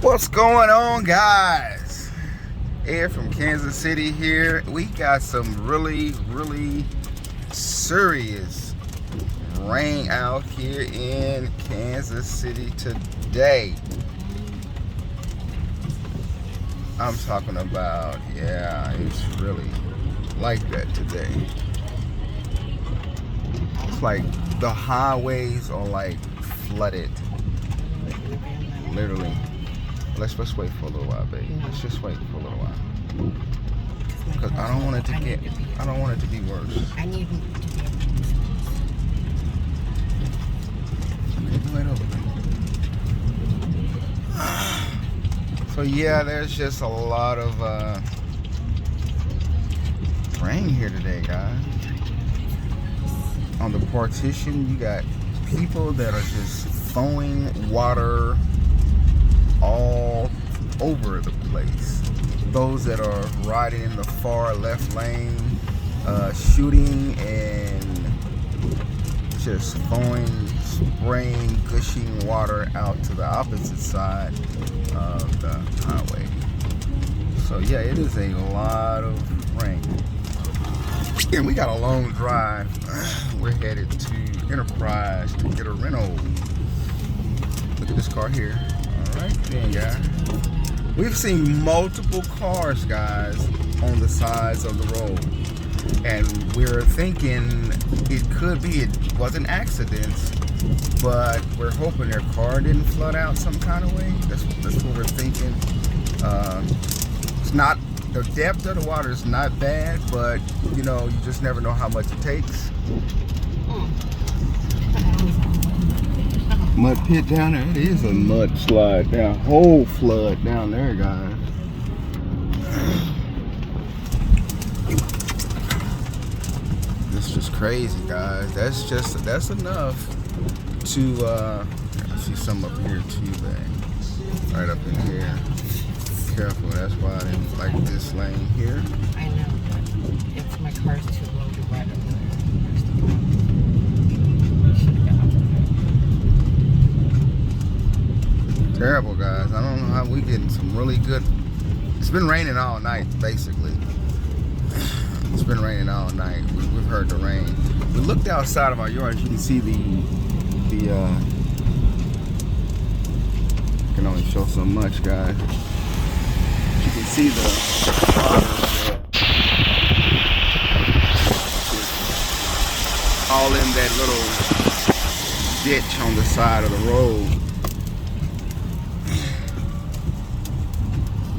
What's going on, guys? Ed from Kansas City here. We got some really serious rain out here in Kansas City today. I'm talking about, yeah, it's really like that today. It's like the highways are like flooded, literally. Let's wait for a little while, baby. Let's just wait for a little while. Because I don't want it to be worse. I need to be Okay, wait over there. So yeah, there's just a lot of rain here today, guys. On the partition, you got people that are just throwing water all over the place. Those that are riding in the far left lane, shooting and just spraying, gushing water out to the opposite side of the highway. So yeah, it is a lot of rain. And we got a long drive. We're headed to Enterprise to get a rental. Look at this car here. Alright then, guys. We've seen multiple cars, guys, on the sides of the road. And we're thinking it wasn't accidents, but we're hoping their car didn't flood out some kind of way. That's what we're thinking. It's not, the depth of the water is not bad, but you know, you just never know how much it takes. Mud pit down there. It is a mud slide down, whole flood down there, guys. This is just crazy, guys. That's enough to I see some up here too, babe. Right up in here. Careful, that's why I didn't like this lane here. I know, but if my car's too low to ride up there. Terrible, guys. I don't know how we getting some really good. It's been raining all night, basically. It's been raining all night. We've heard the rain. We looked outside of our yard. You can see the I can only show so much, guys. You can see the water all in that little ditch on the side of the road.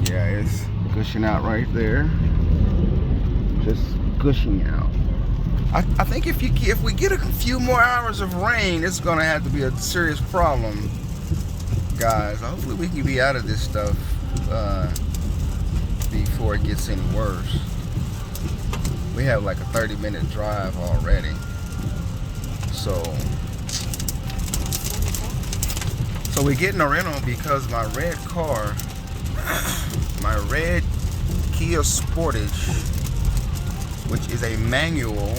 Yeah, it's gushing out right there. Just gushing out. I think if we get a few more hours of rain, it's gonna have to be a serious problem, guys. Hopefully we can be out of this stuff before it gets any worse. We have like a 30-minute drive already. So we're getting a rental because my red car, my red Kia Sportage, which is a manual,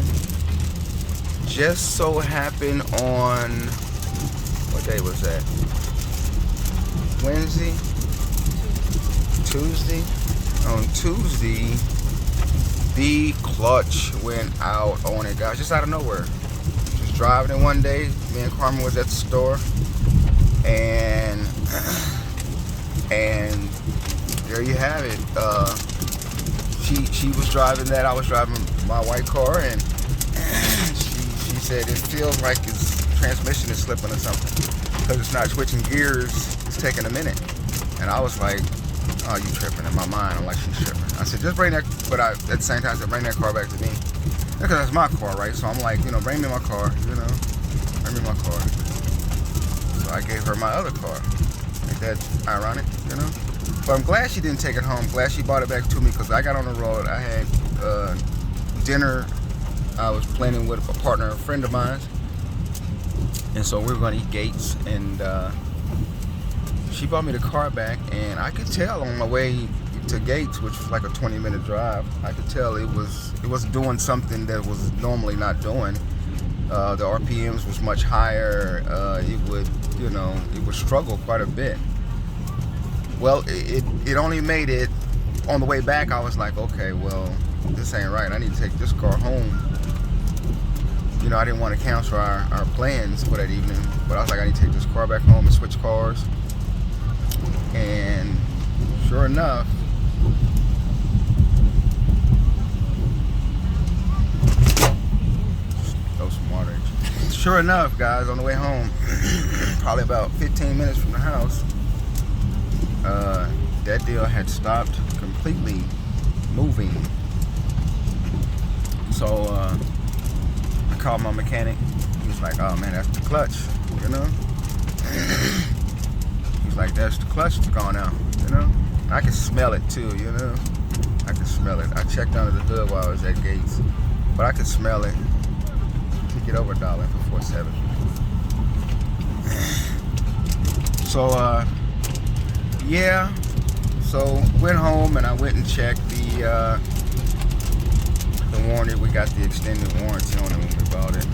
just so happened on, what day was that? Wednesday? Tuesday? On Tuesday, the clutch went out on it, guys, just out of nowhere. Just driving it one day, me and Carmen was at the store, and there you have it. She was driving that, I was driving my white car, and she said it feels like its transmission is slipping or something because it's not switching gears. It's taking a minute. And I was like, oh, you tripping. In my mind, I'm like, she's tripping. I said, just bring that, but at the same time I said, bring that car back to me, because that's my car, right? So I'm like, you know, bring me my car, you know, bring me my car. So I gave her my other car. Ain't that ironic, you know? But I'm glad she didn't take it home. Glad she brought it back to me, because I got on the road. I had dinner. I was planning with a partner, a friend of mine. And so we were going to eat Gates. And she brought me the car back. And I could tell on my way to Gates, which was like a 20-minute drive, I could tell it was doing something that was normally not doing. The RPMs was much higher. It would struggle quite a bit. Well, it only made it on the way back. I was like, okay, well, this ain't right. I need to take this car home. You know, I didn't want to cancel our plans for that evening, but I was like, I need to take this car back home and switch cars. And sure enough, throw some water. Sure enough, guys, on the way home, probably about 15 minutes from the house, that deal had stopped completely moving. So I called my mechanic. He was like, oh man, that's the clutch, you know? He's like, that's the clutch that's gone out, you know? I could smell it too, you know? I could smell it. I checked under the hood while I was at Gates, but I could smell it. Get over $1 for 4.7. So yeah. So went home and I went and checked the warranty. We got the extended warranty on it when we bought it.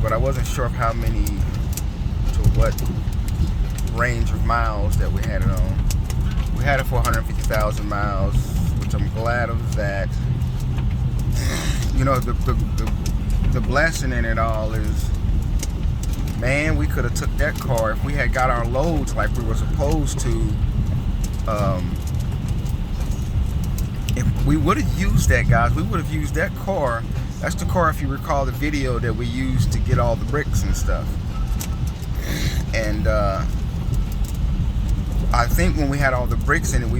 But I wasn't sure of how many to what range of miles that we had it on. We had it for 150,000 miles, which I'm glad of that. You know, the blessing in it all is, man, we could have took that car if we had got our loads like we were supposed to. If we would have used that, guys, we would have used that car. That's the car, if you recall the video, that we used to get all the bricks and stuff. And I think when we had all the bricks in it,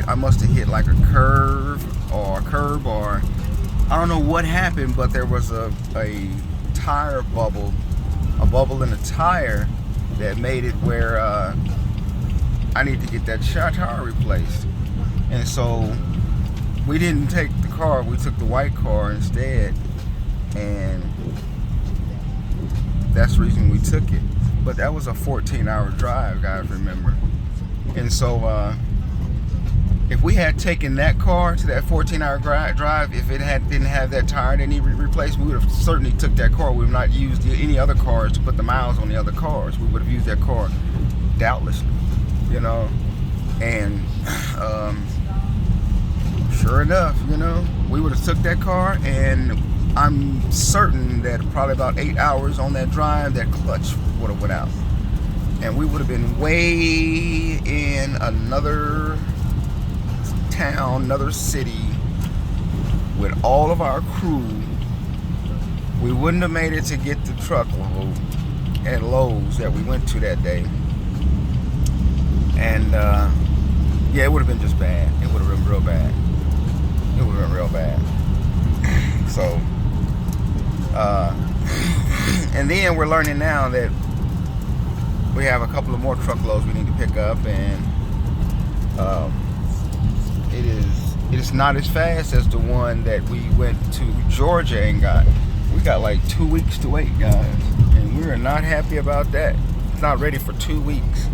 I must have hit like a curb, or I don't know what happened, but there was a tire bubble, a bubble in the tire that made it where I need to get that tire replaced. And so we didn't take the car, we took the white car instead, and that's the reason we took it. But that was a 14-hour drive, guys, remember. And so if we had taken that car to that 14-hour drive, if it didn't have that tire that needed replaced, we would have certainly took that car. We would have not used any other cars to put the miles on the other cars. We would have used that car doubtlessly, you know. And sure enough, you know, we would have took that car, and I'm certain that probably about 8 hours on that drive, that clutch would have went out, and we would have been way in another town, another city, with all of our crew. We wouldn't have made it to get the truckload and loads that we went to that day. And yeah, it would have been just bad. It would have been real bad. It would have been real bad. So and then we're learning now that we have a couple of more truckloads we need to pick up, and it is not as fast as the one that we went to Georgia and got. We got like 2 weeks to wait, guys, and we are not happy about that. It's not ready for 2 weeks.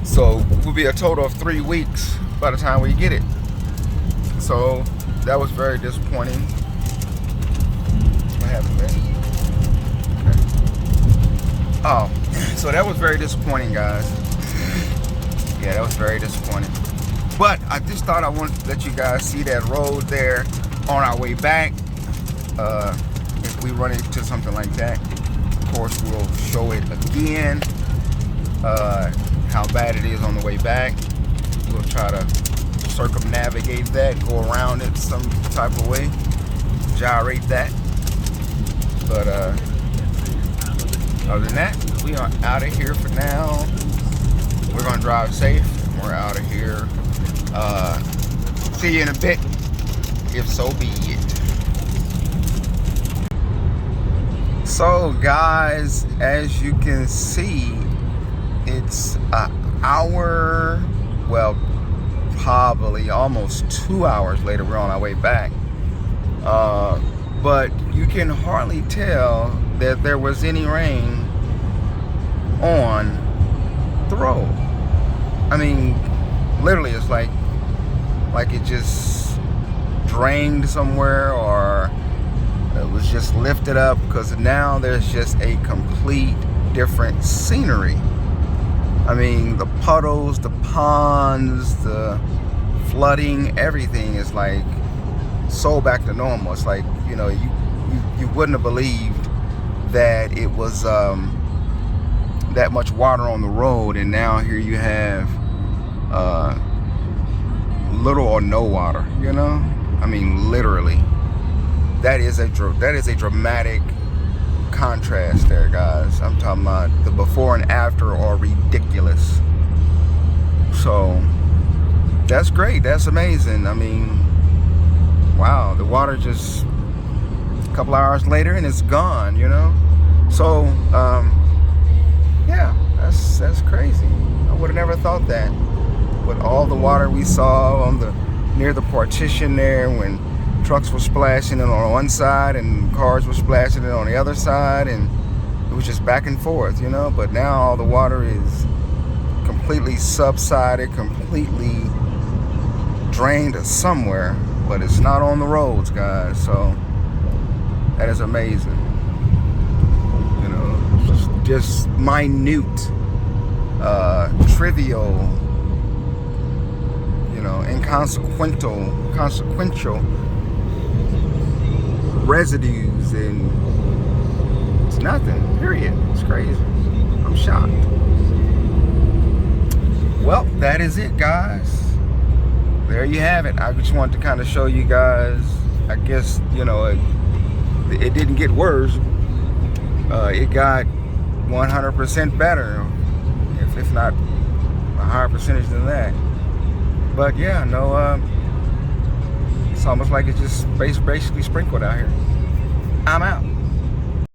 So it will be a total of 3 weeks by the time we get it. So that was very disappointing. What happened there? Okay. Oh, so that was very disappointing, guys. Yeah, that was very disappointing. But I just thought I wanted to let you guys see that road there on our way back. If we run into something like that, of course we'll show it again. How bad it is on the way back. We'll try to circumnavigate that, go around it some type of way, gyrate that. But other than that, we are out of here for now. We're gonna drive safe. We're out of here. See you in a bit, if so be it. So guys, as you can see, it's an hour, well, probably almost 2 hours later. We're on our way back, but you can hardly tell that there was any rain on the road. I mean, literally, it's like it just drained somewhere, or it was just lifted up, because now there's just a complete different scenery. I mean, the puddles, the ponds, the flooding, everything is like so back to normal. It's like, you know, you wouldn't have believed that it was that much water on the road, and now here you have little or no water, you know? I mean, literally. That is a dramatic contrast there, guys. I'm talking about the before and after are ridiculous. So that's great. That's amazing. I mean, wow, the water just a couple hours later and it's gone, you know? So yeah, that's crazy. I would have never thought that. With all the water we saw on near the partition there, when trucks were splashing it on one side and cars were splashing it on the other side, and it was just back and forth, you know. But now all the water is completely subsided, completely drained somewhere, but it's not on the roads, guys. So that is amazing. You know, just minute, trivial, you know, consequential residues, and it's nothing, period. It's crazy. I'm shocked. Well, that is it, guys. There you have it. I just wanted to kind of show you guys, I guess, you know, it didn't get worse. It got 100% better, if not a higher percentage than that. But yeah, no, it's almost like it's just basically sprinkled out here. I'm out.